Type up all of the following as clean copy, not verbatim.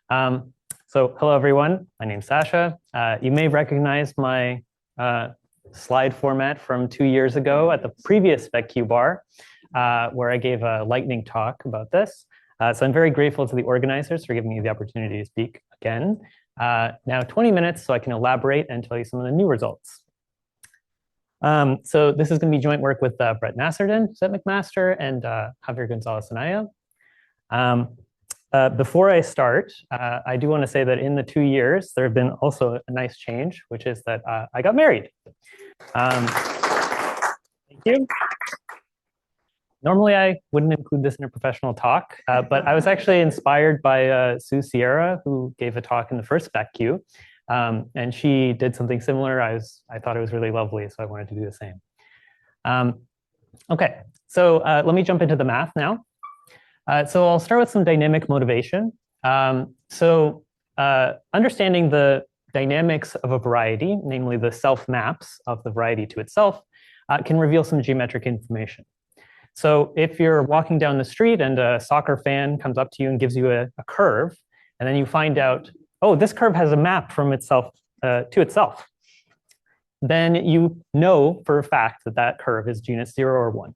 So hello, everyone. My name's Sasha. You may recognize my slide format from 2 years ago at the previous SpecQ bar, where I gave a lightning talk about this. So I'm very grateful to the organizers for giving me the opportunity to speak again. Now 20 minutes so I can elaborate and tell you some of the new results. So this is going to be joint work with Brett Nasserden, Zet McMaster, and Javier Gonzalez-Anaya. Before I start, I do want to say that in the 2 years, there have been also a nice change, which is that I got married. Thank you. Normally, I wouldn't include this in a professional talk, but I was actually inspired by Sue Sierra, who gave a talk in the first SpecQ, and she did something similar. I thought it was really lovely, so I wanted to do the same. Okay, so let me jump into the math now. So I'll start with some dynamic motivation. Understanding the dynamics of a variety, namely the self-maps of the variety to itself, can reveal some geometric information. So if you're walking down the street and a soccer fan comes up to you and gives you a curve, and then you find out, oh, this curve has a map from itself to itself, then you know for a fact that that curve is genus 0 or 1.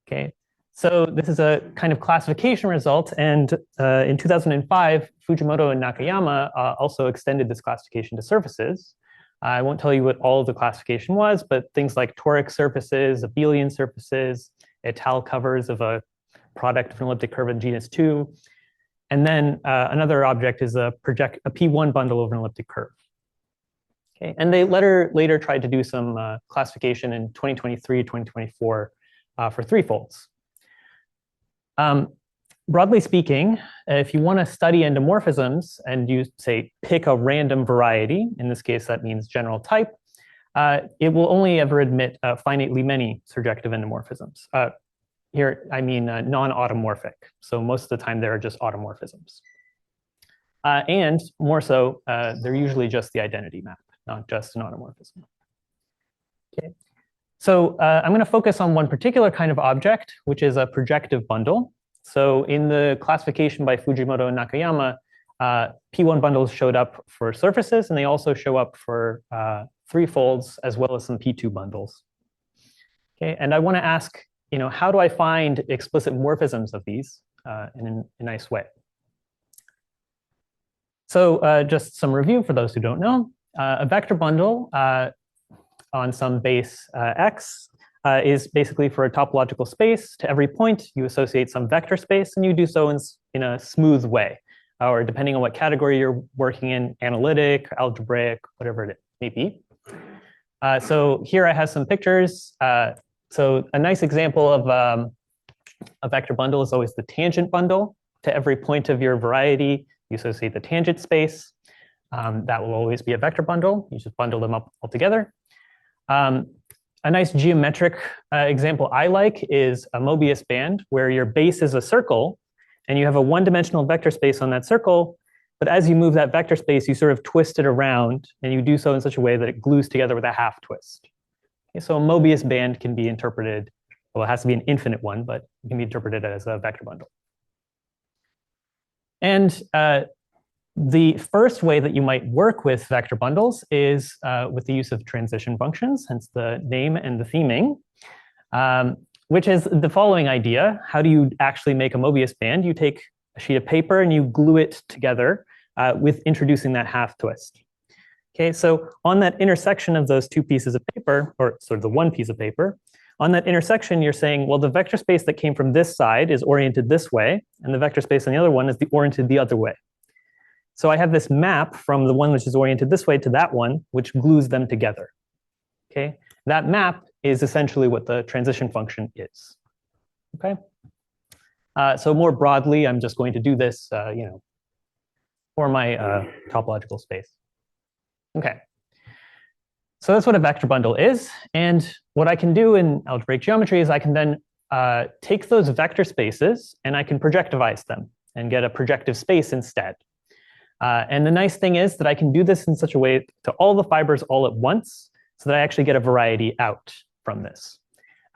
Okay. So this is a kind of classification result, and in 2005, Fujimoto and Nakayama also extended this classification to surfaces. I won't tell you what all of the classification was, but things like toric surfaces, abelian surfaces, étale covers of a product of an elliptic curve in genus 2, and then another object is a P1 bundle over an elliptic curve. Okay, and they later tried to do some classification in 2023, 2024 for threefolds. Broadly speaking, if you want to study endomorphisms and you say pick a random variety, in this case that means general type, it will only ever admit finitely many surjective endomorphisms. Here I mean non-automorphic, so most of the time there are just automorphisms. And more so, they're usually just the identity map, not just an automorphism. Okay. So I'm going to focus on one particular kind of object, which is a projective bundle. So in the classification by Fujimoto and Nakayama, P1 bundles showed up for surfaces, and they also show up for threefolds, as well as some P2 bundles. Okay, and I want to ask, how do I find explicit morphisms of these in a nice way? So just some review for those who don't know. A vector bundle on some base x is basically for a topological space. To every point, you associate some vector space, and you do so in a smooth way, or depending on what category you're working in, analytic, algebraic, whatever it may be. So here I have some pictures. So a nice example of a vector bundle is always the tangent bundle. To every point of your variety, you associate the tangent space. That will always be a vector bundle. You just bundle them up all together. A nice geometric example I like is a Mobius band, where your base is a circle, and you have a one-dimensional vector space on that circle, but as you move that vector space, you sort of twist it around, and you do so in such a way that it glues together with a half twist. Okay, so a Mobius band can be interpreted, well, it has to be an infinite one, but it can be interpreted as a vector bundle. And the first way that you might work with vector bundles is with the use of transition functions, hence the name and the theming, which is the following idea. How do you actually make a Mobius band? You take a sheet of paper and you glue it together with introducing that half twist. Okay, so on that intersection of those two pieces of paper, or sort of the one piece of paper, on that intersection, you're saying, well, the vector space that came from this side is oriented this way, and the vector space on the other one is oriented the other way. So I have this map from the one which is oriented this way to that one, which glues them together. Okay, that map is essentially what the transition function is. Okay, so more broadly, I'm just going to do this, for my topological space. Okay, so that's what a vector bundle is, and what I can do in algebraic geometry is I can then take those vector spaces and I can projectivize them and get a projective space instead. And the nice thing is that I can do this in such a way to all the fibers all at once, so that I actually get a variety out from this.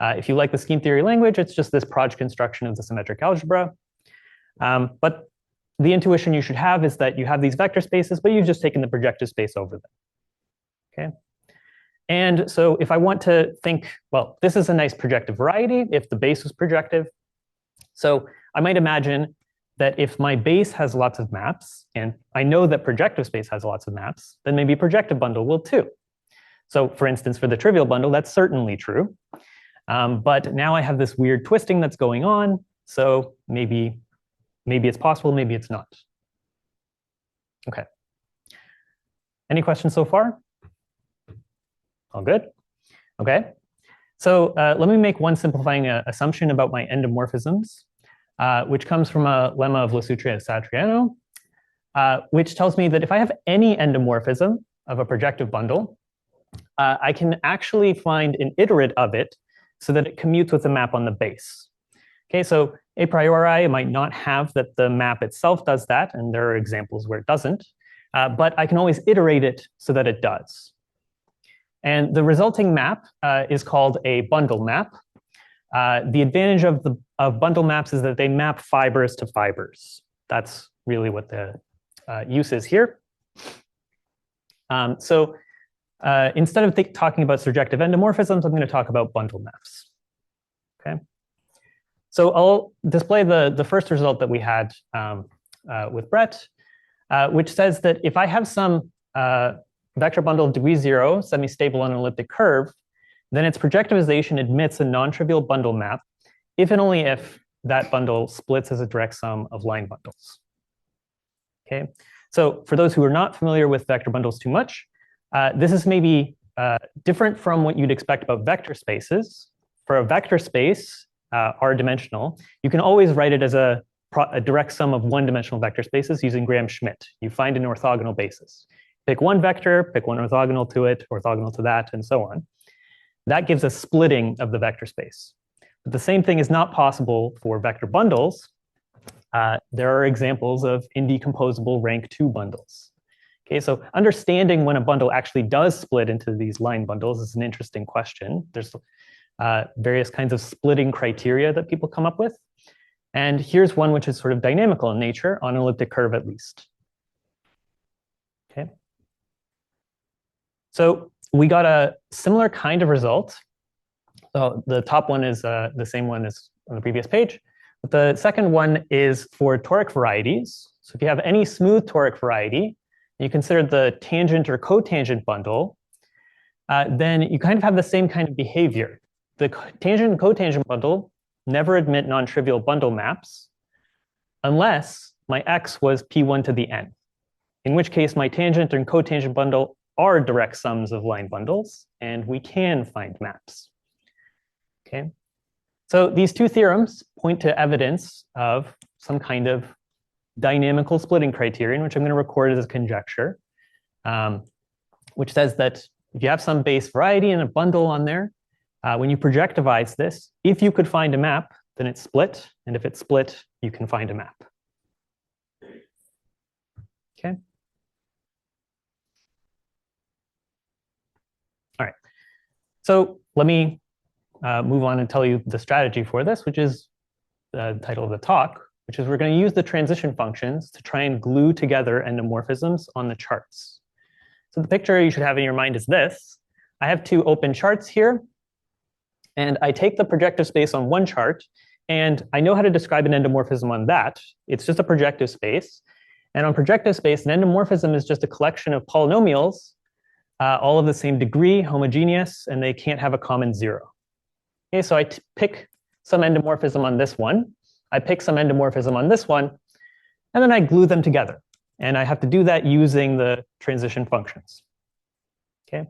If you like the scheme theory language, it's just this Proj construction of the symmetric algebra. But the intuition you should have is that you have these vector spaces, but you've just taken the projective space over them. Okay. And so if I want to think, well, this is a nice projective variety if the base was projective. So I might imagine that if my base has lots of maps, and I know that projective space has lots of maps, then maybe projective bundle will too. So for instance, for the trivial bundle, that's certainly true. But now I have this weird twisting that's going on. So maybe it's possible, maybe it's not. Okay. Any questions so far? All good? Okay. So let me make one simplifying assumption about my endomorphisms, which comes from a lemma of Le Soutre and Satriano, which tells me that if I have any endomorphism of a projective bundle, I can actually find an iterate of it so that it commutes with the map on the base. Okay, so a priori, I might not have that the map itself does that, and there are examples where it doesn't, but I can always iterate it so that it does. And the resulting map is called a bundle map. The advantage of bundle maps is that they map fibers to fibers. That's really what the use is here. So instead of talking about surjective endomorphisms, I'm going to talk about bundle maps. Okay. So I'll display the first result that we had with Brett, which says that if I have some vector bundle of degree 0, semi-stable on an elliptic curve, then its projectivization admits a non-trivial bundle map if and only if that bundle splits as a direct sum of line bundles. Okay, so for those who are not familiar with vector bundles too much, this is maybe different from what you'd expect about vector spaces. For a vector space, r-dimensional, you can always write it as a direct sum of one-dimensional vector spaces using Graham-Schmidt. You find an orthogonal basis. Pick one vector, pick one orthogonal to it, orthogonal to that, and so on. That gives a splitting of the vector space. But the same thing is not possible for vector bundles. There are examples of indecomposable rank 2 bundles. Okay, so understanding when a bundle actually does split into these line bundles is an interesting question. There's various kinds of splitting criteria that people come up with. And here's one which is sort of dynamical in nature, on an elliptic curve at least. Okay. So we got a similar kind of result. So the top one is the same one as on the previous page. But the second one is for toric varieties. So if you have any smooth toric variety, and you consider the tangent or cotangent bundle, then you kind of have the same kind of behavior. The tangent and cotangent bundle never admit non-trivial bundle maps unless my x was p1 to the n, in which case my tangent and cotangent bundle are direct sums of line bundles, and we can find maps. Okay, so these two theorems point to evidence of some kind of dynamical splitting criterion, which I'm going to record as a conjecture, which says that if you have some base variety and a bundle on there, when you projectivize this, if you could find a map, then it's split, and if it's split, you can find a map. Okay. All right, so let me move on and tell you the strategy for this, which is the title of the talk, which is we're going to use the transition functions to try and glue together endomorphisms on the charts. So the picture you should have in your mind is this. I have two open charts here, and I take the projective space on one chart, and I know how to describe an endomorphism on that. It's just a projective space. And on projective space, an endomorphism is just a collection of polynomials, all of the same degree, homogeneous, and they can't have a common zero. Okay, so I pick some endomorphism on this one. I pick some endomorphism on this one, and then I glue them together. And I have to do that using the transition functions. Okay.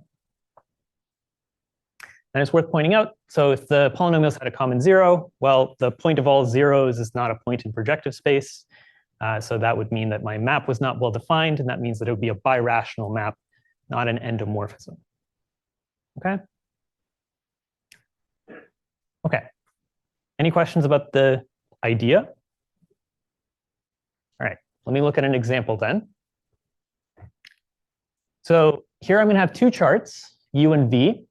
And it's worth pointing out, so if the polynomials had a common zero, well, the point of all zeros is not a point in projective space. So that would mean that my map was not well defined, and that means that it would be a birational map, not an endomorphism. Okay? Okay. Any questions about the idea? All right, let me look at an example then. So here I'm going to have two charts, U and V.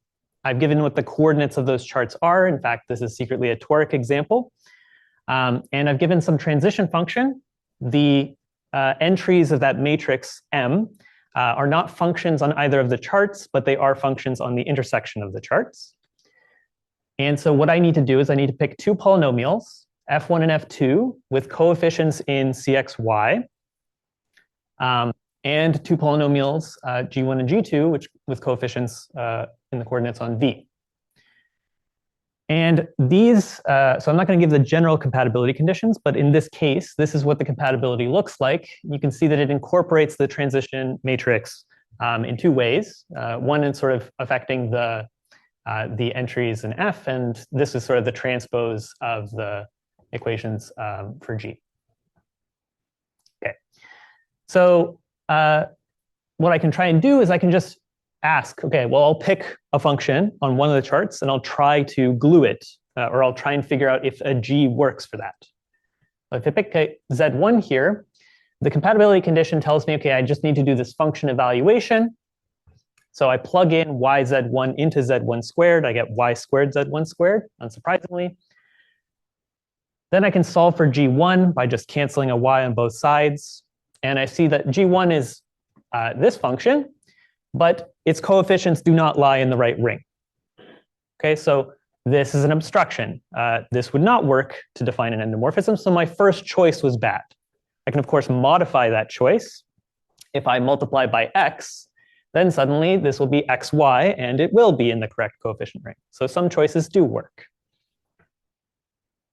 I've given what the coordinates of those charts are. In fact, this is secretly a toric example. And I've given some transition function. The entries of that matrix M are not functions on either of the charts, but they are functions on the intersection of the charts. And so what I need to do is I need to pick two polynomials, f1 and f2, with coefficients in cxy, and two polynomials, g1 and g2, which with coefficients in the coordinates on v. And these, so I'm not going to give the general compatibility conditions, but in this case, this is what the compatibility looks like. You can see that it incorporates the transition matrix in two ways. One is sort of affecting the entries in F, and this is sort of the transpose of the equations for G. Okay, so what I can try and do is I can just ask, okay, well, I'll pick a function on one of the charts and I'll try to glue it, or I'll try and figure out if a G works for that. If I pick Z1 here, the compatibility condition tells me, okay, I just need to do this function evaluation. So I plug in yz1 into z1 squared, I get y squared z1 squared, unsurprisingly. Then I can solve for G1 by just canceling a y on both sides. And I see that G1 is this function, but its coefficients do not lie in the right ring. Okay, so this is an obstruction. This would not work to define an endomorphism, so my first choice was bad. I can, of course, modify that choice. If I multiply by x, then suddenly this will be xy, and it will be in the correct coefficient ring. So some choices do work.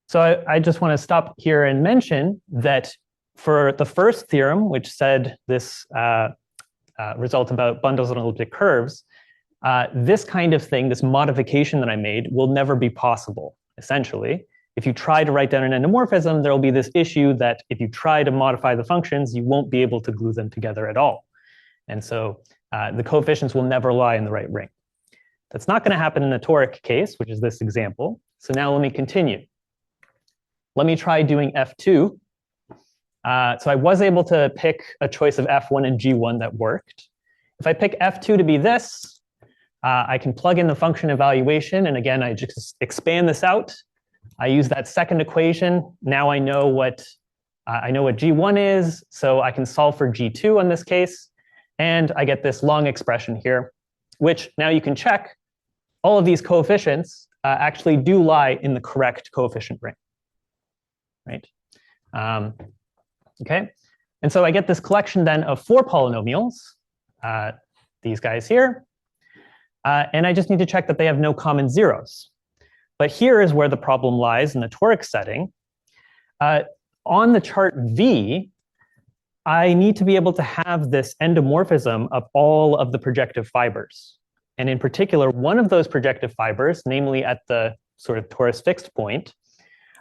So I just want to stop here and mention that for the first theorem, which said this result about bundles and elliptic curves, this kind of thing, this modification that I made, will never be possible, essentially. If you try to write down an endomorphism, there will be this issue that if you try to modify the functions, you won't be able to glue them together at all. And so the coefficients will never lie in the right ring. That's not going to happen in the toric case, which is this example. So now let me continue. Let me try doing F2. So I was able to pick a choice of F1 and G1 that worked. If I pick F2 to be this, I can plug in the function evaluation. And again, I just expand this out. I use that second equation. Now I know what G1 is, so I can solve for G2 in this case. And I get this long expression here, which now you can check. All of these coefficients actually do lie in the correct coefficient ring, right? Okay, and so I get this collection then of four polynomials, these guys here, and I just need to check that they have no common zeros. But here is where the problem lies in the toric setting. On the chart V, I need to be able to have this endomorphism of all of the projective fibers. And in particular, one of those projective fibers, namely at the sort of torus fixed point,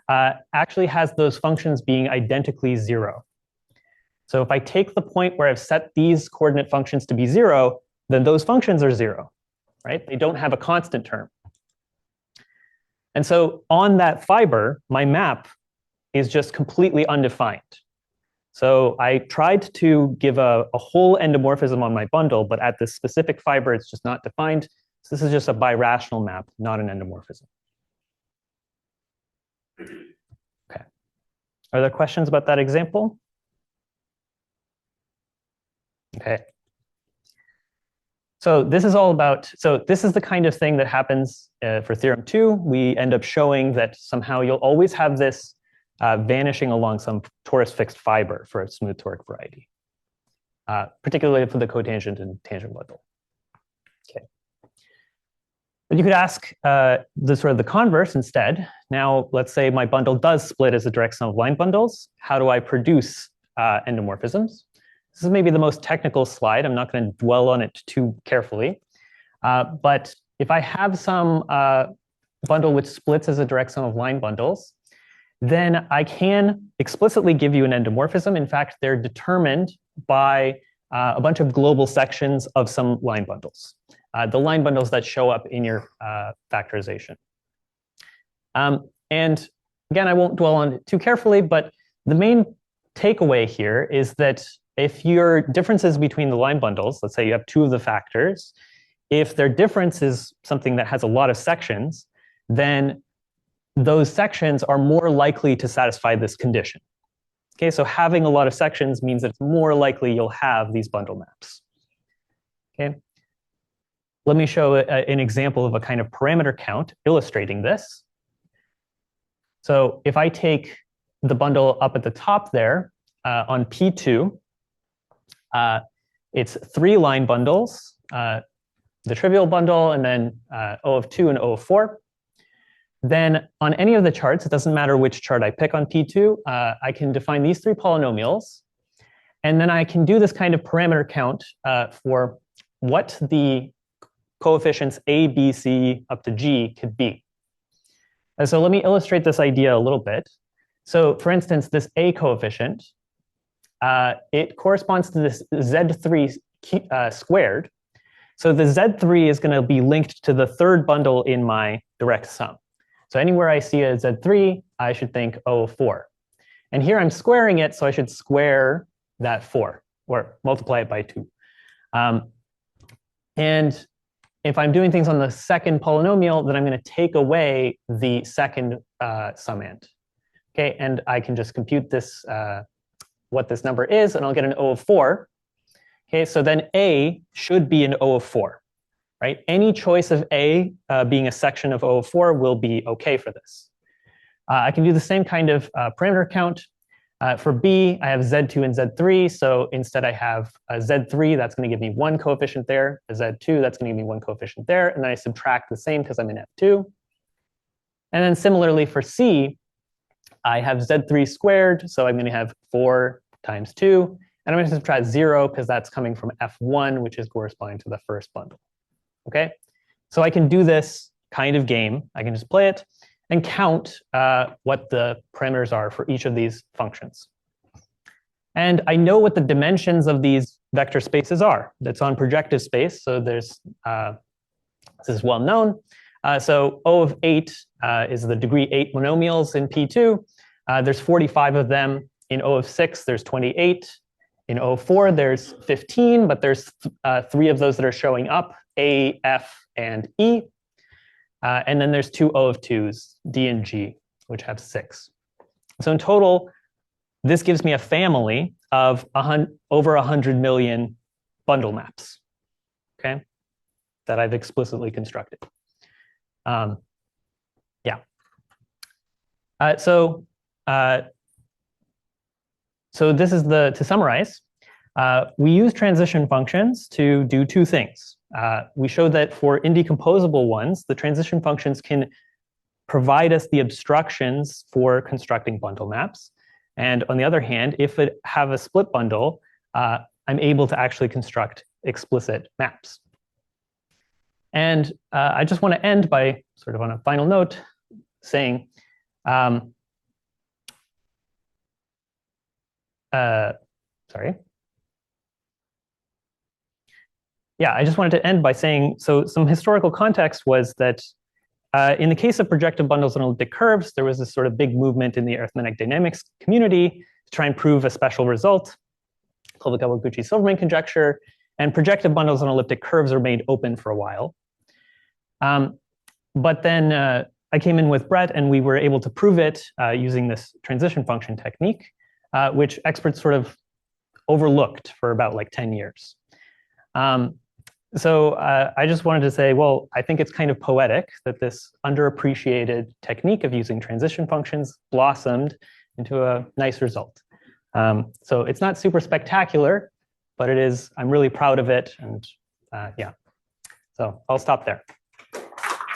actually has those functions being identically zero. So if I take the point where I've set these coordinate functions to be zero, then those functions are zero, right? They don't have a constant term. And so on that fiber, my map is just completely undefined. So I tried to give a whole endomorphism on my bundle, but at this specific fiber, it's just not defined. So this is just a birational map, not an endomorphism. Okay. Are there questions about that example? Okay. So this is all about, so this is the kind of thing that happens for theorem 2. We end up showing that somehow you'll always have this vanishing along some torus fixed fiber for a smooth toric variety, particularly for the cotangent and tangent bundle. Okay. But you could ask the converse instead. Now, let's say my bundle does split as a direct sum of line bundles. How do I produce endomorphisms? This is maybe the most technical slide. I'm not going to dwell on it too carefully. But if I have some bundle which splits as a direct sum of line bundles, then I can explicitly give you an endomorphism. In fact, they're determined by a bunch of global sections of some line bundles, the line bundles that show up in your factorization. And again, I won't dwell on it too carefully, but the main takeaway here is that if your differences between the line bundles, let's say you have two of the factors, if their difference is something that has a lot of sections, then those sections are more likely to satisfy this condition. Okay, so having a lot of sections means that it's more likely you'll have these bundle maps. Okay, let me show an example of a kind of parameter count illustrating this. So if I take the bundle up at the top there on P2, it's 3 line bundles, the trivial bundle, and then O of 2 and O of 4. Then on any of the charts, it doesn't matter which chart I pick on P2, I can define these 3 polynomials, and then I can do this kind of parameter count for what the coefficients A, B, C, up to G could be. And so let me illustrate this idea a little bit. So for instance, this A coefficient, it corresponds to this Z3 squared. So the Z3 is going to be linked to the 3rd bundle in my direct sum. So anywhere I see a Z3, I should think O of 4. And here I'm squaring it, so I should square that 4, or multiply it by 2. And if I'm doing things on the 2nd polynomial, then I'm going to take away the 2nd summand. Okay, and I can just compute this, what this number is, and I'll get an O of 4. Okay, so then A should be an O of 4. Right? Any choice of A being a section of O of 4 will be okay for this. I can do the same kind of parameter count. For B, I have Z2 and Z3. So instead I have a Z3, that's going to give me 1 coefficient there. A Z2, that's going to give me 1 coefficient there. And then I subtract the same because I'm in F2. And then similarly for C, I have Z3 squared. So I'm going to have 4 times 2. And I'm going to subtract 0 because that's coming from F1, which is corresponding to the 1st bundle. Okay, so I can do this kind of game. I can just play it and count what the parameters are for each of these functions. And I know what the dimensions of these vector spaces are. That's on projective space, so there's, this is well known. So O of 8 is the degree 8 monomials in P2. There's 45 of them. In O of 6, there's 28. In O of 4, there's 15, but there's 3 of those that are showing up. A, F, and E. And then there's 2 O of 2s, D and G, which have 6. So in total, this gives me a family of over 100 million bundle maps, okay, that I've explicitly constructed. Yeah. So this is to summarize, we use transition functions to do 2 things. We showed that for indecomposable ones, the transition functions can provide us the abstractions for constructing bundle maps. And on the other hand, if it have a split bundle, I'm able to actually construct explicit maps. And I just want to end by sort of on a final note saying, sorry. Yeah, I just wanted to end by saying, so some historical context was that in the case of projective bundles and elliptic curves, there was this sort of big movement in the arithmetic dynamics community to try and prove a special result called the Kawaguchi-Silverman conjecture. And projective bundles and elliptic curves are made open for a while. But then I came in with Brett, and we were able to prove it using this transition function technique, which experts sort of overlooked for about like 10 years. So I just wanted to say, well, I think it's kind of poetic that this underappreciated technique of using transition functions blossomed into a nice result. So it's not super spectacular, but it is, I'm really proud of it. And yeah, so I'll stop there.